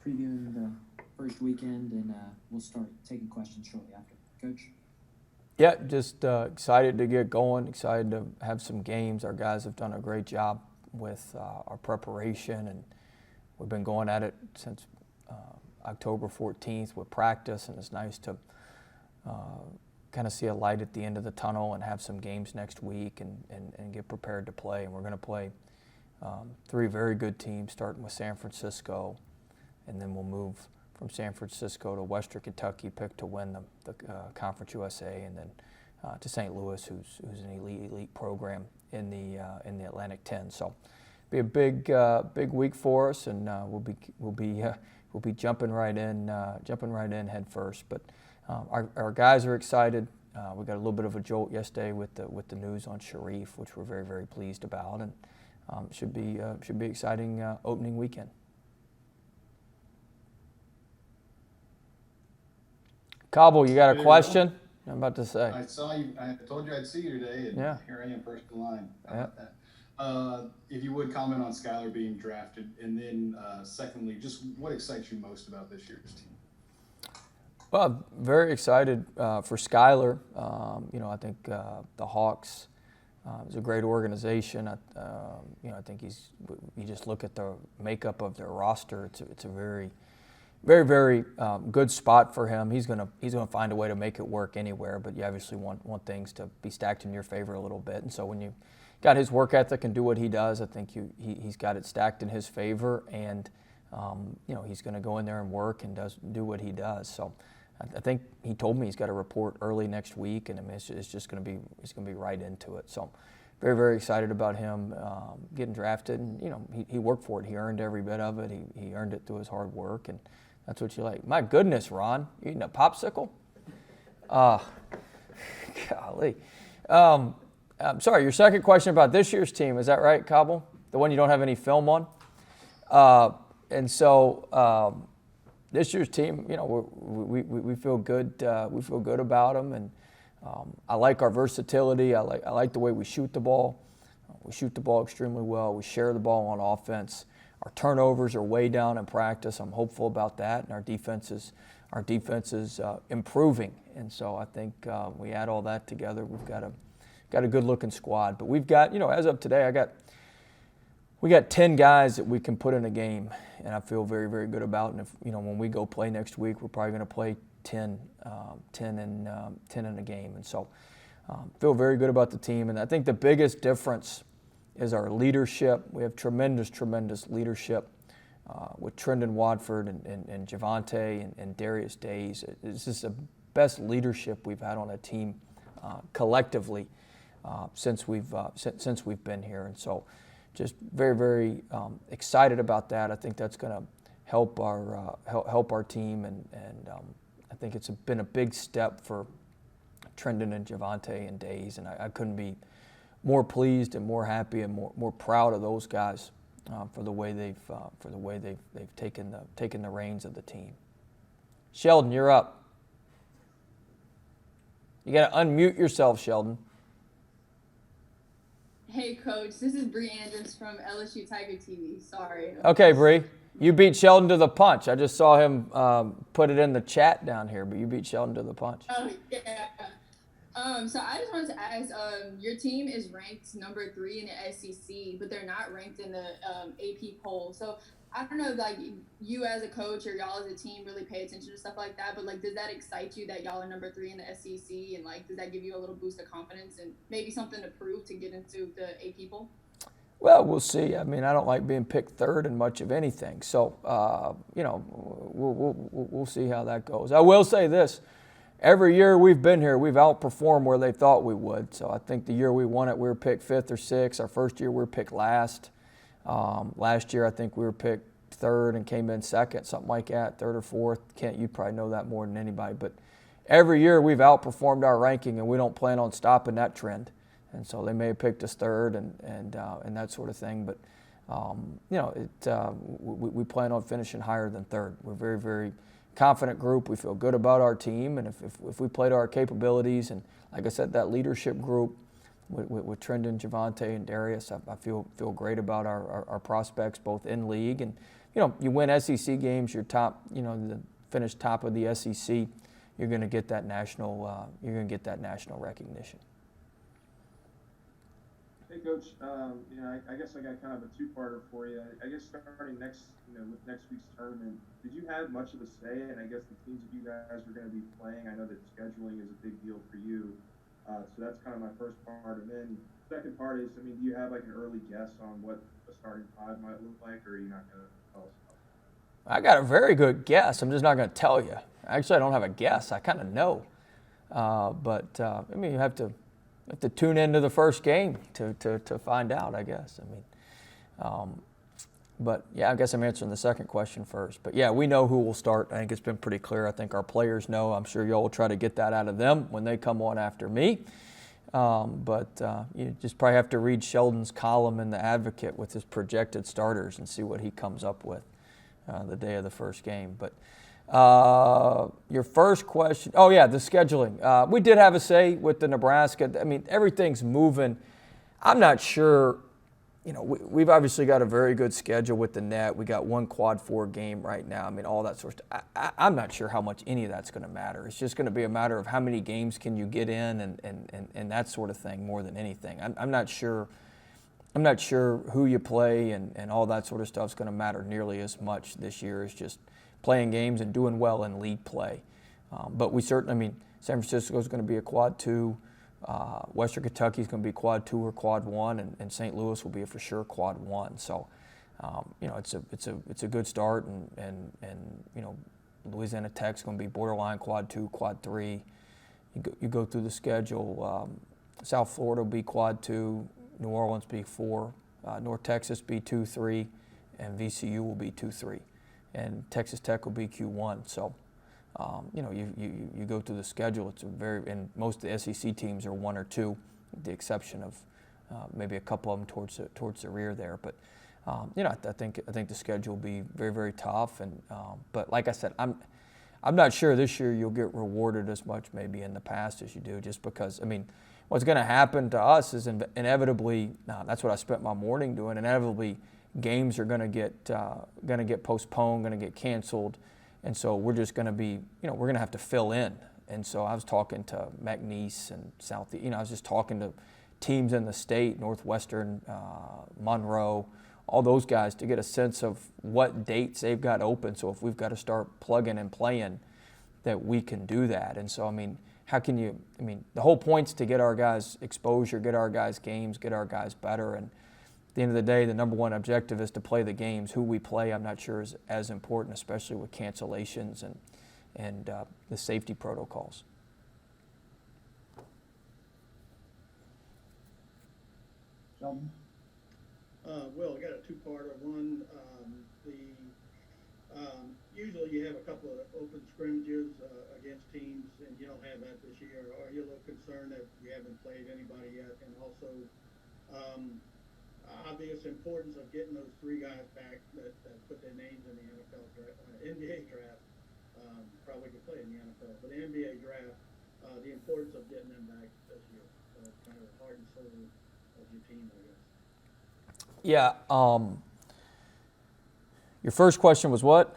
previewing the first weekend, and we'll start taking questions shortly after. Coach? Yeah, just excited to get going, excited to have some games. Our guys have done a great job with our preparation, and we've been going at it since October 14th with practice, and it's nice to kind of see a light at the end of the tunnel and have some games next week and get prepared to play. And we're going to play 3 very good teams, starting with San Francisco, and then we'll move from San Francisco to Western Kentucky, picked to win the Conference USA, and then to St. Louis, who's an elite program in the Atlantic 10. So, be a big week for us, and we'll be jumping right in head first. But our guys are excited. We got a little bit of a jolt yesterday with the news on Sharif, which we're very pleased about, and should be exciting opening weekend. Cobble, you got a question? I'm about to say. I saw you. I told you I'd see you today, and yeah. Here I am, first in line. How about that? If you would comment on Skylar being drafted, and then secondly, just what excites you most about this year's team? Well, very excited for Skylar. I think the Hawks is a great organization. I think you just look at the makeup of their roster. It's a very good spot for him. He's gonna find a way to make it work anywhere, but you obviously want things to be stacked in your favor a little bit. And so when you got his work ethic and do what he does, I think he's got it stacked in his favor, and he's going to go in there and work and do what he does. So I think he told me he's got a report early next week, and I mean it's just going to be right into it. So very excited about him getting drafted, and he worked for it. He earned every bit of it. He earned it through his hard work, and that's what you like. My goodness, Ron, you eating a popsicle? Golly. I'm sorry, your second question about this year's team, is that right, Cobble? The one you don't have any film on? And so this year's team, we feel good. We feel good about them, and I like our versatility. I like the way we shoot the ball. We shoot the ball extremely well. We share the ball on offense. Our turnovers are way down in practice. I'm hopeful about that, and our defense is improving. And so I think we add all that together, we've got a good-looking squad. But we've got, as of today, we got 10 guys that we can put in a game, and I feel very good about. And if when we go play next week, we're probably going to play 10 in a game. And so feel very good about the team. And I think the biggest difference is our leadership. We have tremendous leadership with Trendon Watford and Javonte and Darius Days. This is the best leadership we've had on a team collectively since we've been here. And so just very excited about that. I think that's going to help our team, and I think it's been a big step for Trendon and Javonte and Days, and I couldn't be more pleased and more happy and more proud of those guys for the way they've taken the reins of the team. Sheldon, you're up. You got to unmute yourself, Sheldon. Hey, Coach. This is Bree Andrews from LSU Tiger TV. Sorry. Okay, Bree. You beat Sheldon to the punch. I just saw him put it in the chat down here, but you beat Sheldon to the punch. Oh, yeah. So I just wanted to ask, your team is ranked number 3 in the SEC, but they're not ranked in the AP poll. So I don't know, like, you as a coach or y'all as a team really pay attention to stuff like that, but, like, does that excite you that y'all are number 3 in the SEC, and, like, does that give you a little boost of confidence and maybe something to prove to get into the AP poll? Well, we'll see. I mean, I don't like being picked third in much of anything. So, we'll see how that goes. I will say this. Every year we've been here, we've outperformed where they thought we would. So I think the year we won it, we were picked 5th or 6th. Our first year we were picked last. Last year I think we were picked 3rd and came in 2nd, something like that, 3rd or 4th. Kent, you probably know that more than anybody. But every year we've outperformed our ranking, and we don't plan on stopping that trend. And so they may have picked us 3rd and that sort of thing. But, we plan on finishing higher than 3rd. We're very confident group. We feel good about our team, and if we play to our capabilities, and like I said, that leadership group with Trendon, Javonte, and Darius, I feel great about our prospects both in league and you win SEC games, you're top, finish top of the SEC, you're going to get that national recognition. Hey, Coach. I guess I got kind of a two-parter for you. I guess starting with next week's tournament, did you have much of a say? And I guess the teams that you guys were going to be playing, I know that scheduling is a big deal for you. So that's kind of my first part. And then second part is, do you have like an early guess on what a starting five might look like, or are you not going to tell us? I got a very good guess. I'm just not going to tell you. Actually, I don't have a guess. I kind of know. You have to tune into the first game to find out, I guess. I guess I'm answering the second question first. But yeah, we know who will start. I think it's been pretty clear. I think our players know. I'm sure y'all will try to get that out of them when they come on after me. You just probably have to read Sheldon's column in The Advocate with his projected starters and see what he comes up with the day of the first game. But your first question, the scheduling. We did have a say with the Nebraska. Everything's moving. I'm not sure. We've obviously got a very good schedule with the net. We got one quad 4 game right now. All that sort of stuff. I'm not sure how much any of that's going to matter. It's just going to be a matter of how many games can you get in and that sort of thing more than anything. I'm not sure. I'm not sure who you play and all that sort of stuff is going to matter nearly as much this year as just playing games and doing well in league play. But we certainly, San Francisco is going to be a quad 2. Western Kentucky is going to be quad 2 or quad 1, and St. Louis will be for sure quad 1. So, it's a good start, and Louisiana Tech's going to be borderline quad 2, quad 3. You go through the schedule. South Florida will be quad 2, New Orleans be 4, North Texas be 2-3, and VCU will be 2-3, and Texas Tech will be Q1. So. You go through the schedule. And most of the SEC teams are 1 or 2, with the exception of maybe a couple of them towards the rear there. But I think the schedule will be very, very tough. And but like I said, I'm not sure this year you'll get rewarded as much maybe in the past as you do, just because what's going to happen to us is inevitably. That's what I spent my morning doing. Inevitably, games are going to get postponed, going to get canceled. And so we're just going to be, we're going to have to fill in. And so I was talking to McNeese and South, I was just talking to teams in the state, Northwestern, Monroe, all those guys to get a sense of what dates they've got open. So if we've got to start plugging and playing, that we can do that. And so, how can you, the whole point's to get our guys exposure, get our guys games, get our guys better. And at the end of the day, the number one objective is to play the games. Who we play, I'm not sure is as important, especially with cancellations and the safety protocols. Sheldon? Will, I got a two-parter. One, usually you have a couple of open scrimmages against teams, and you don't have that this year. Are you a little concerned that you haven't played anybody yet? And also, obvious importance of getting those 3 guys back that put their names in the NFL draft, NBA draft. Probably could play in the NFL, but the NBA draft, the importance of getting them back this year. Kind of the heart and soul of your team, I guess. Yeah. Your first question was what?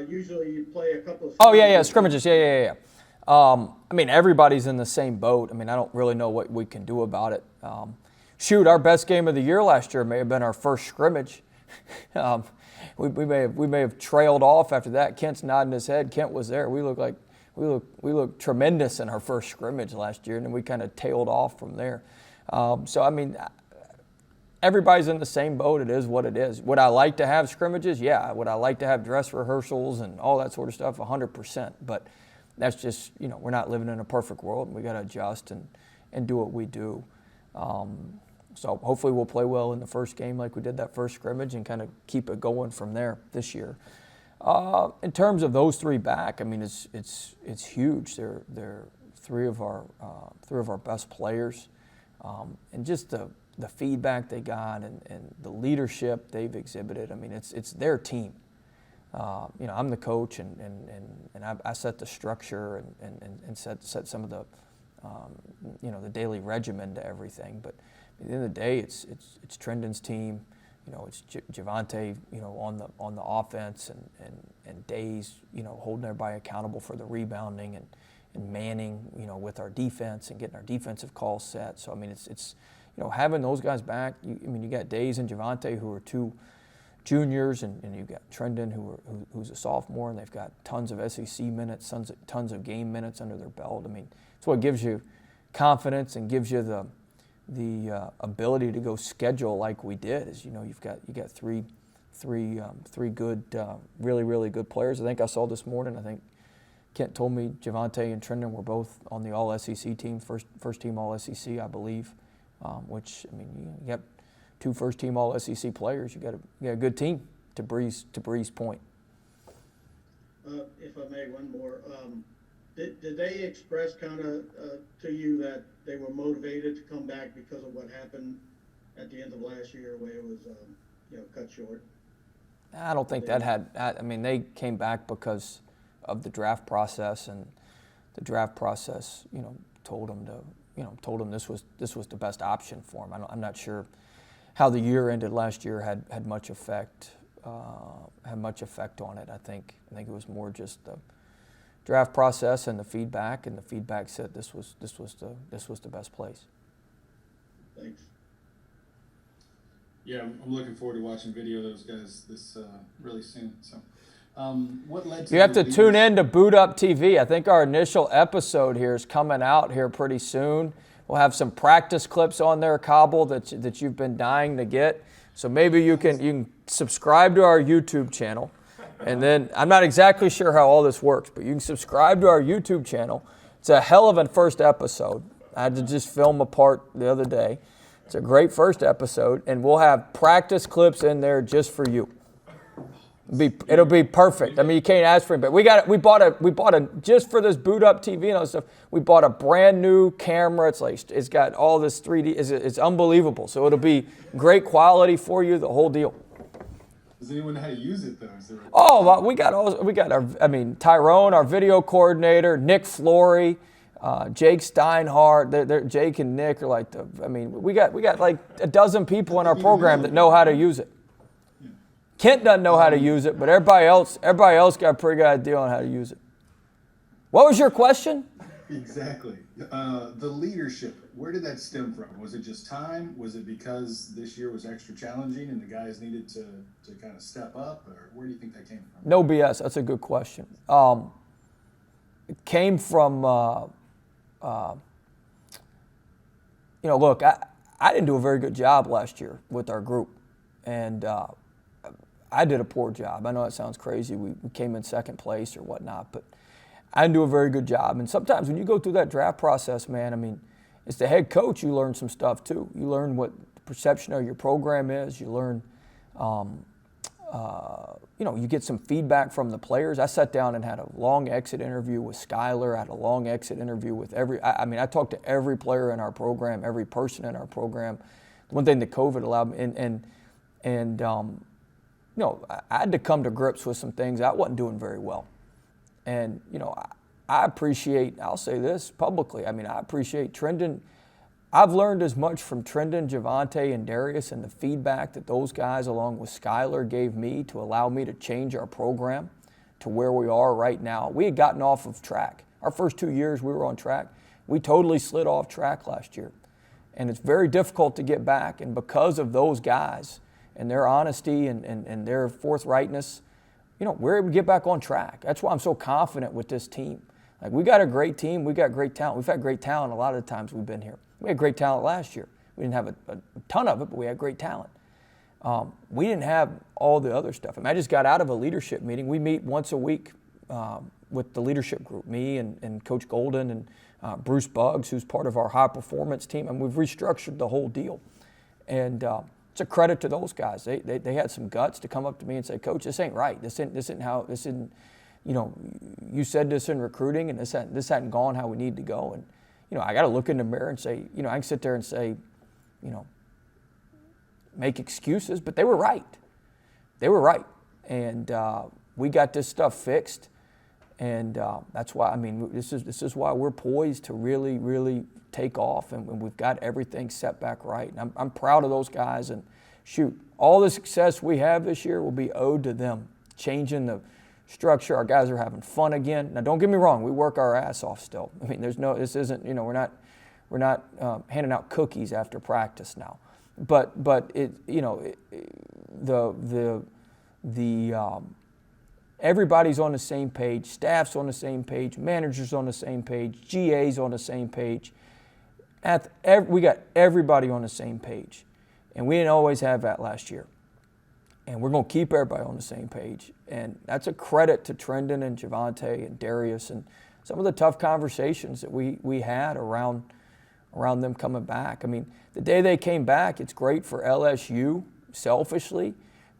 Usually you play a couple of. Scrimmages. Yeah. Everybody's in the same boat. I don't really know what we can do about it. Our best game of the year last year may have been our first scrimmage. We may have trailed off after that. Kent's nodding his head. Kent was there. We looked tremendous in our first scrimmage last year, and then we kind of tailed off from there. Everybody's in the same boat. It is what it is. Would I like to have scrimmages? Yeah. Would I like to have dress rehearsals and all that sort of stuff? 100%. But that's just, we're not living in a perfect world, and we got to adjust and do what we do. So hopefully we'll play well in the first game like we did that first scrimmage and kind of keep it going from there this year. In terms of those 3 back, it's huge. They're 3 of our best players, and just the feedback they got and the leadership they've exhibited. It's their team. I'm the coach and I set the structure and set some of the the daily regimen to everything. But at the end of the day, it's Trendon's team. it's Javonte, on the offense and Days, holding everybody accountable for the rebounding and manning, with our defense and getting our defensive calls set. So, I mean, it's having those guys back. You got Days and Javonte, who are two juniors, and you've got Trendon, who's a sophomore, and they've got tons of SEC minutes, tons of game minutes under their belt. I mean, it's what gives you confidence and gives you the ability to go schedule like we did. Is you got three good, really, really good players. I think I saw this morning. I think Kent told me Javonte and Trendon were both on the All SEC team, first team All SEC, I believe. Which, I mean, you got two first team All SEC players. You got a good team to Bree's point. If I may, one more. Did they express kind of to you that they were motivated to come back because of what happened at the end of last year, where it was cut short? I don't think that had. I mean, they came back because of the draft process, and the draft process, told them this was the best option for them. I'm not sure how the year ended last year had much effect on it. I think it was more just the draft process and the feedback said this was the best place. Thanks. Yeah, I'm looking forward to watching video of those guys this really soon. So, what led to you have to tune in to Boot Up TV. I think our initial episode here is coming out here pretty soon. We'll have some practice clips on there, Cobble, that you've been dying to get. So maybe you can subscribe to our YouTube channel. And then I'm not exactly sure how all this works, but you can subscribe to our YouTube channel. It's a hell of a first episode. I had to just film a part the other day. It's a great first episode, and we'll have practice clips in there just for you. It'll be perfect. I mean, you can't ask for it, but we bought a just for this Boot Up TV and all this stuff. We bought a brand new camera. It's got all this 3D. It's unbelievable. So it'll be great quality for you, the whole deal. Does anyone know how to use it though? Well, we got Tyrone, our video coordinator, Nick Flory, Jake Steinhardt. Jake and Nick are like we got like a dozen people in our program that know how to use it. Kent doesn't know how to use it, but everybody else got a pretty good idea on how to use it. What was your question? Exactly. The leadership, where did that stem from? Was it just time? Was it because this year was extra challenging and the guys needed to kind of step up? Or where do you think that came from? No BS. That's a good question. It came from, look, I didn't do a very good job last year with our group. And I did a poor job. I know that sounds crazy. We came in second place or whatnot, but I didn't do a very good job. And sometimes when you go through that draft process, man, I mean, as the head coach, you learn some stuff too. You learn what the perception of your program is. You learn, you get some feedback from the players. I sat down and had a long exit interview with Skylar. I had a long exit interview with I talked to every player in our program, every person in our program. One thing that COVID allowed me, I had to come to grips with some things I wasn't doing very well. And, I appreciate, I'll say this publicly, I appreciate Trendon. I've learned as much from Trendon, Javonte, and Darius and the feedback that those guys, along with Skylar, gave me to allow me to change our program to where we are right now. We had gotten off of track. Our first 2 years we were on track. We totally slid off track last year. And it's very difficult to get back. And because of those guys and their honesty and their forthrightness, we're able to get back on track. That's why I'm so confident with this team. Like, we got a great team. We got great talent. We've had great talent a lot of the times we've been here. We had great talent last year. We didn't have a ton of it, but we had great talent. We didn't have all the other stuff. I just got out of a leadership meeting. We meet once a week with the leadership group, me and Coach Golden and Bruce Buggs, who's part of our high performance team, and we've restructured the whole deal. And it's a credit to those guys. They had some guts to come up to me and say, Coach, this ain't right. This isn't, you said this in recruiting, and this hadn't gone how we need to go. And, I got to look in the mirror and say, I can sit there and say, make excuses, but they were right. They were right. And we got this stuff fixed. And that's why, this is why we're poised to really, really take off, and we've got everything set back right. And I'm proud of those guys. And shoot, All the success we have this year will be owed to them, changing the structure. Our guys are having fun again. Now, don't get me wrong, we work our ass off still. I mean, this isn't, we're not handing out cookies after practice now. But it, everybody's on the same page, staff's on the same page, managers on the same page, GA's on the same page. We got everybody on the same page. And we didn't always have that last year. And we're going to keep everybody on the same page. And that's a credit to Trendon and Javonte and Darius and some of the tough conversations that we had around them coming back. I mean, the day they came back, it's great for LSU, selfishly.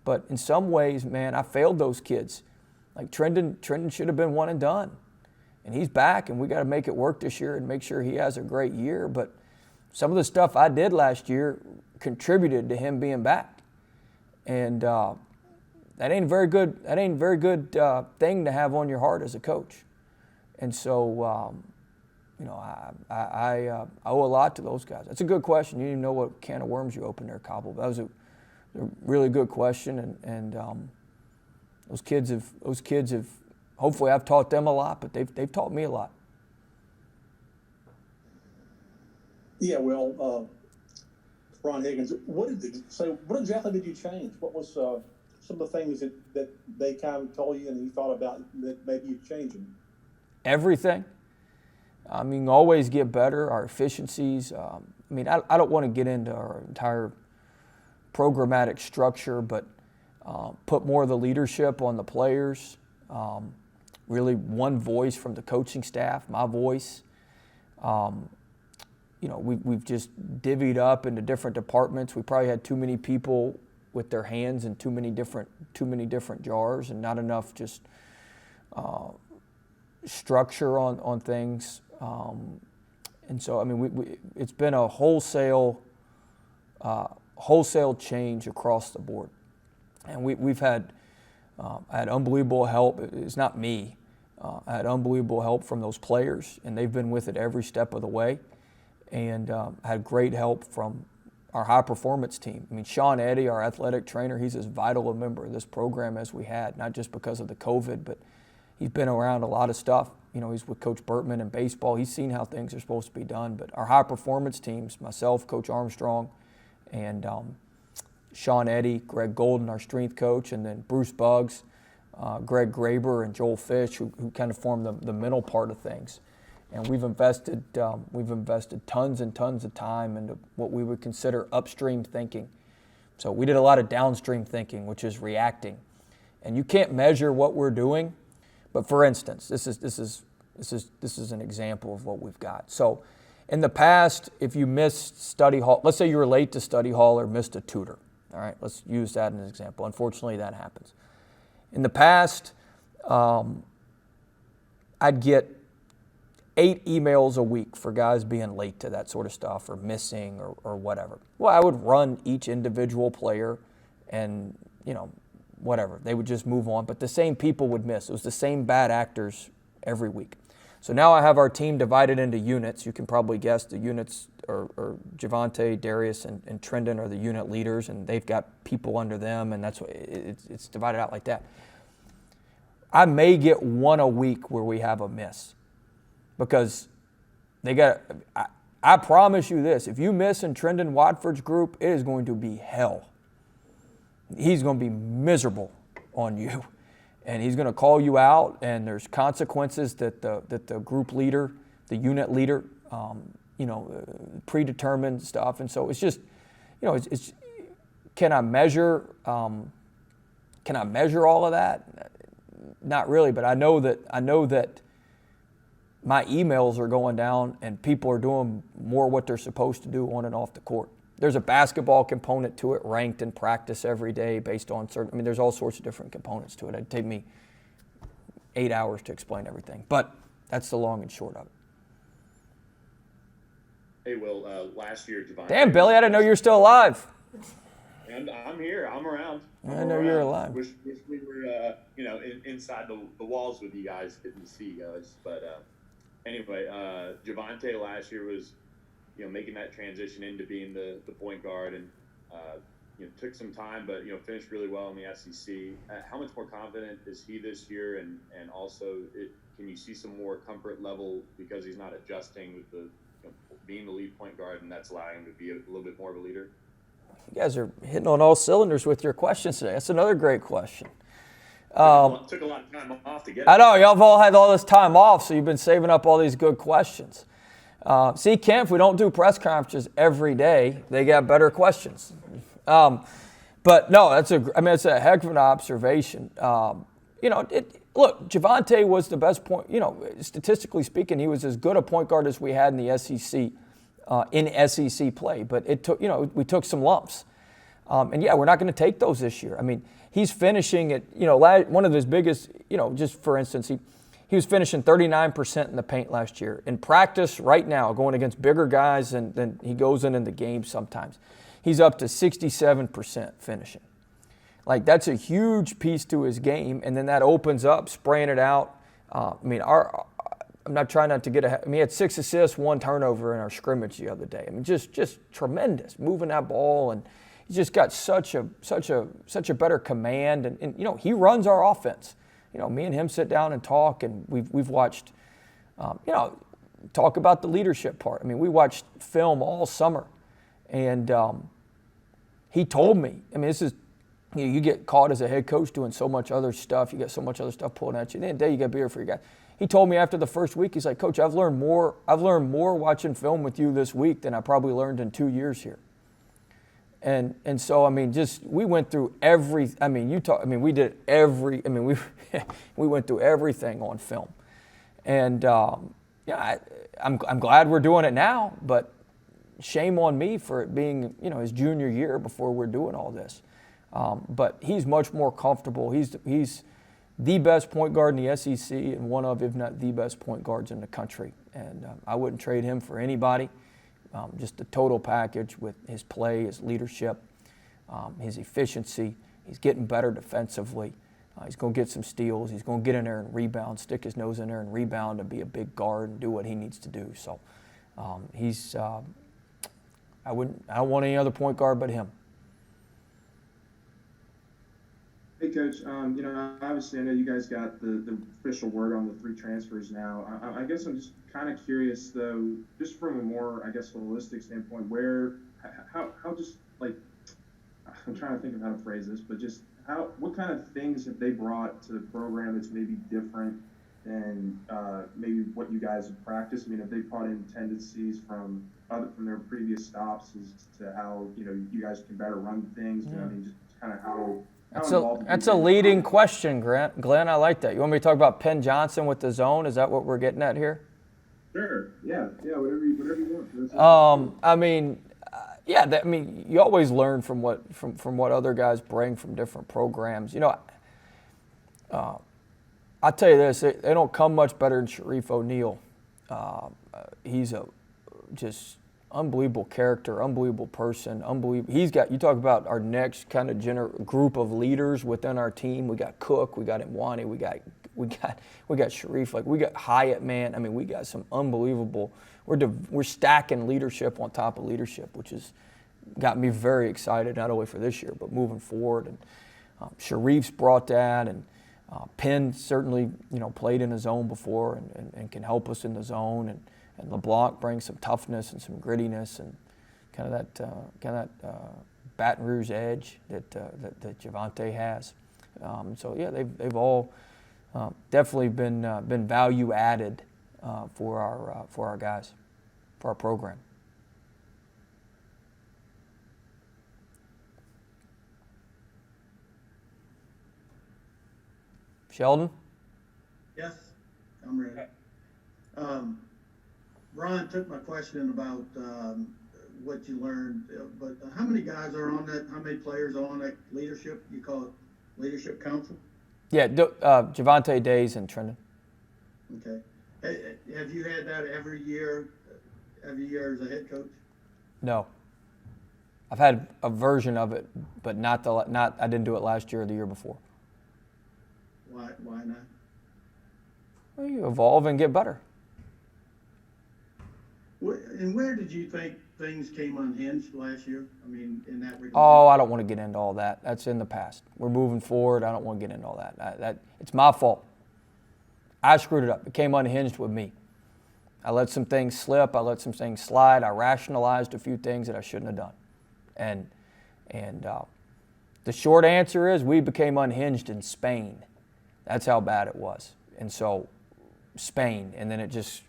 But in some ways, man, I failed those kids. Like Trendon should have been one and done. And he's back, and we got to make it work this year and make sure he has a great year. But some of the stuff I did last year contributed to him being back. And that ain't a very good thing to have on your heart as a coach. And so, I owe a lot to those guys. That's a good question. You didn't even know what can of worms you opened there, Cobble. That was a really good question, and those kids have. Hopefully, I've taught them a lot, but they've taught me a lot. Yeah, well, Ron Higgins, what exactly did you change? What was some of the things that they kind of told you and you thought about that maybe you'd change them? Everything. I mean, always get better. Our efficiencies. I don't want to get into our entire programmatic structure, but put more of the leadership on the players. Really one voice from the coaching staff, my voice. We've just divvied up into different departments. We probably had too many people with their hands in too many different jars, and not enough just structure on things. And so, I mean, it's been a wholesale change across the board, and we've had. I had unbelievable help. It's not me. I had unbelievable help from those players, and they've been with it every step of the way. And I had great help from our high-performance team. I mean, Sean Eddy, our athletic trainer, he's as vital a member of this program as we had, not just because of the COVID, but he's been around a lot of stuff. He's with Coach Burtman in baseball. He's seen how things are supposed to be done. But our high-performance teams, myself, Coach Armstrong, and Sean Eddy, Greg Golden, our strength coach, and then Bruce Buggs, Greg Graber, and Joel Fish, who kind of form the mental part of things. And we've invested tons and tons of time into what we would consider upstream thinking. So we did a lot of downstream thinking, which is reacting. And you can't measure what we're doing, but for instance, this is an example of what we've got. So in the past, if you missed study hall, let's say you were late to study hall or missed a tutor. All right, let's use that as an example. Unfortunately, that happens. In the past, I'd get 8 emails a week for guys being late to that sort of stuff or missing or whatever. Well, I would run each individual player and, whatever. They would just move on, but the same people would miss. It was the same bad actors every week. So now I have our team divided into units. You can probably guess the units are Javonte, Darius, and Trendon are the unit leaders, and they've got people under them, and that's what it's divided out like that. I may get one a week where we have a miss because I promise you this, if you miss in Trendon Watford's group, it is going to be hell. He's going to be miserable on you. And he's going to call you out, and there's consequences that the group leader, the unit leader, predetermined stuff. And so it's just, it's can I measure all of that? Not really, but I know that my emails are going down, and people are doing more what they're supposed to do on and off the court. There's a basketball component to it, ranked in practice every day based on certain, there's all sorts of different components to it. It'd take me 8 hours to explain everything, but that's the long and short of it. Hey, Will, last year, Javonte. Damn, Billy, I didn't know you were still alive. And I'm here. I'm around. I know you're alive. Wish we were, inside the walls with you guys, didn't see you guys. But anyway, Javonte last year was, making that transition into being the point guard, and took some time, but finished really well in the SEC. How much more confident is he this year? And also, can you see some more comfort level because he's not adjusting with the being the lead point guard, and that's allowing him to be a little bit more of a leader? You guys are hitting on all cylinders with your questions today. That's another great question. Took a lot of time off to get. I know y'all have all had all this time off, so you've been saving up all these good questions. See, Ken, if we don't do press conferences every day, they got better questions. But no, it's a heck of an observation. Look, Javonte was the best point. Statistically speaking, he was as good a point guard as we had in the SEC, in SEC play. But it took, we took some lumps, and yeah, we're not going to take those this year. I mean, he's finishing at, one of his biggest, just for instance, he was finishing 39% in the paint last year. In practice right now, going against bigger guys than he goes in the game sometimes, he's up to 67% finishing. Like, that's a huge piece to his game, and then that opens up, spraying it out. I'm not trying not to get ahead. He had 6 assists, 1 turnover in our scrimmage the other day. Just tremendous, moving that ball, and he's just got such a better command, and he runs our offense. Me and him sit down and talk, and we've watched, talk about the leadership part. We watched film all summer, and he told me. This is, you get caught as a head coach doing so much other stuff. You got so much other stuff pulling at you. At the end of the day, you got to be here for your guys. He told me after the first week, he's like, Coach, I've learned more watching film with you this week than I probably learned in 2 years here. And so, we went through we did every, we went through everything on film. And, I'm glad we're doing it now, but shame on me for it being, his junior year before we're doing all this. But he's much more comfortable. He's the best point guard in the SEC and one of, if not the best point guards in the country. And I wouldn't trade him for anybody. Just the total package with his play, his leadership, his efficiency. He's getting better defensively. He's going to get some steals. He's going to get in there and rebound, stick his nose in there and rebound and be a big guard and do what he needs to do. So I don't want any other point guard but him. Hey, Coach. Obviously, I know you guys got the official word on the 3 transfers now. I guess I'm just kind of curious, though, just from a more, holistic standpoint, how just, like, I'm trying to think of how to phrase this, but just what kind of things have they brought to the program that's maybe different than maybe what you guys have practiced? Have they brought in tendencies from their previous stops as to how, you guys can better run things? Just kind of how That's a leading question, Glenn. I like that. You want me to talk about Penn Johnson with the zone? Is that what we're getting at here? Sure. Yeah. Whatever you want. You always learn from what other guys bring from different programs. I'll tell you this: they don't come much better than Sharif O'Neal. He's a just unbelievable character, unbelievable person, unbelievable. You talk about our next kind of group of leaders within our team. We got Cook, we got Mwani, we got Sharif, we got Hyatt, man. We got some unbelievable. We're stacking leadership on top of leadership, which has got me very excited, not only for this year but moving forward. And Sharif's brought that, and Penn certainly played in the zone before and can help us in the zone, and LeBlanc brings some toughness and some grittiness and kind of that Baton Rouge edge that Javonte has. They've all definitely been value added for our guys, for our program. Sheldon? Yes, I'm ready. Brian took my question about what you learned, but how many guys are on that? How many players are on that leadership? You call it leadership council? Yeah, Javonte, Days, and Trendon. Okay. Have you had that every year as a head coach? No. I've had a version of it, but not. I didn't do it last year or the year before. Why not? Well, you evolve and get better. And where did you think things came unhinged last year? I mean, in that regard? Oh, I don't want to get into all that. That's in the past. We're moving forward. I don't want to get into all that. It's my fault. I screwed it up. It came unhinged with me. I let some things slip. I let some things slide. I rationalized a few things that I shouldn't have done. And the short answer is we became unhinged in Spain. That's how bad it was. And so Spain, and then it just,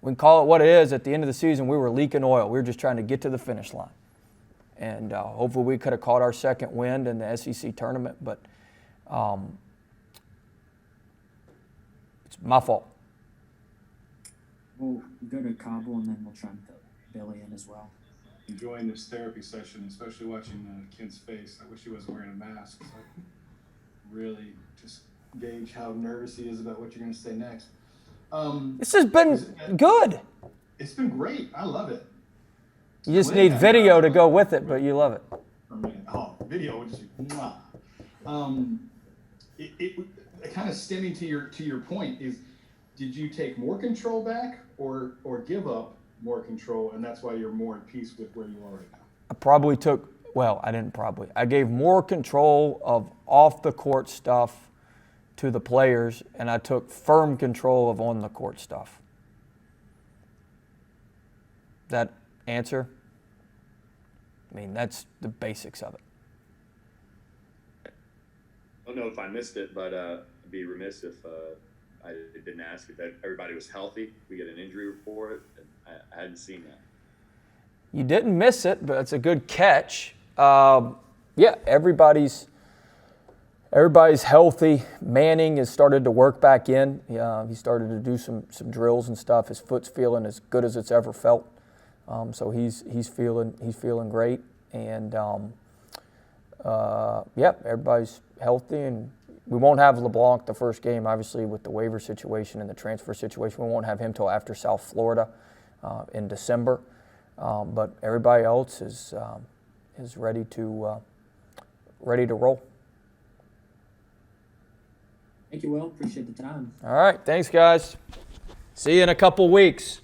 we can call it what it is. At the end of the season, we were leaking oil. We were just trying to get to the finish line. And hopefully we could have caught our second wind in the SEC tournament, but it's my fault. We'll go to Cobble and then we'll try and fill Billy in as well. Enjoying this therapy session, especially watching Kent's face. I wish he wasn't wearing a mask, so I can really just gauge how nervous he is about what you're going to say next. This has been good. It's been great. I love it. You just need video to go with it, but you love it. Video, which it kind of stemming to your point is, did you take more control back or give up more control, and that's why you're more at peace with where you are right now? I probably took, well, I didn't probably. I gave more control of off-the-court stuff to the players, and I took firm control of on-the-court stuff. That answer? I mean, that's the basics of it. I don't know if I missed it, but I'd be remiss if I didn't ask if everybody was healthy. We get an injury report, and I hadn't seen that. You didn't miss it, but it's a good catch. Yeah, everybody's healthy. Manning has started to work back in. He started to do some drills and stuff. His foot's feeling as good as it's ever felt. So he's feeling great. And yeah, everybody's healthy, and we won't have LeBlanc the first game, obviously, with the waiver situation and the transfer situation. We won't have him till after South Florida in December. But everybody else is ready to roll. Thank you, Will. Appreciate the time. All right, thanks, guys. See you in a couple weeks.